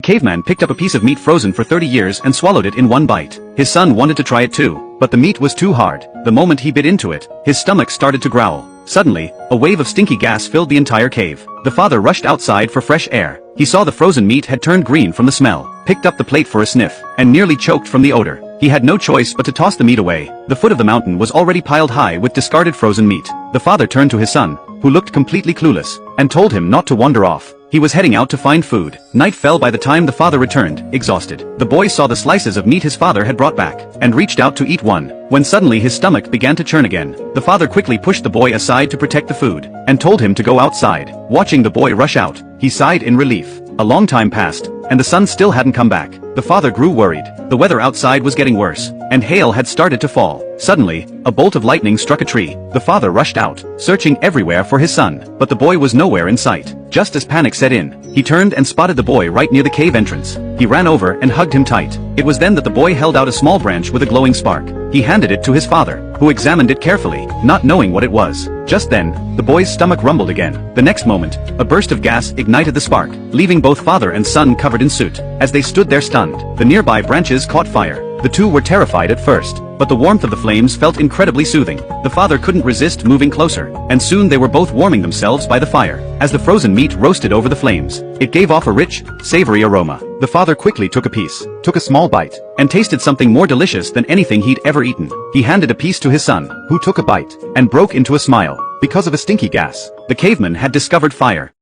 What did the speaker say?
Caveman picked up a piece of meat frozen for 30 years and swallowed it in one bite. His son wanted to try it too, but the meat was too hard. The moment he bit into it, his stomach started to growl. Suddenly, a wave of stinky gas filled the entire cave. The father rushed outside for fresh air. He saw the frozen meat had turned green from the smell, picked up the plate for a sniff, and nearly choked from the odor. He had no choice but to toss the meat away. The foot of the mountain was already piled high with discarded frozen meat. The father turned to his son, who looked completely clueless, and told him not to wander off. He was heading out to find food. Night fell by the time the father returned, exhausted. The boy saw the slices of meat his father had brought back, and reached out to eat one, when suddenly his stomach began to churn again. The father quickly pushed the boy aside to protect the food, and told him to go outside. Watching the boy rush out, he sighed in relief. A long time passed, and the son still hadn't come back. The father grew worried. The weather outside was getting worse, and hail had started to fall. Suddenly, a bolt of lightning struck a tree. The father rushed out, searching everywhere for his son, but the boy was nowhere in sight. Just as panic set in, he turned and spotted the boy right near the cave entrance. He ran over and hugged him tight. It was then that the boy held out a small branch with a glowing spark. He handed it to his father, who examined it carefully, not knowing what it was. Just then, the boy's stomach rumbled again. The next moment, a burst of gas ignited the spark, leaving both father and son covered in soot. As they stood there stunned, the nearby branches caught fire. The two were terrified at first, but the warmth of the flames felt incredibly soothing. The father couldn't resist moving closer, and soon they were both warming themselves by the fire. As the frozen meat roasted over the flames, it gave off a rich, savory aroma. The father quickly took a piece, took a small bite, and tasted something more delicious than anything he'd ever eaten. He handed a piece to his son, who took a bite, and broke into a smile. Because of a stinky gas, the caveman had discovered fire.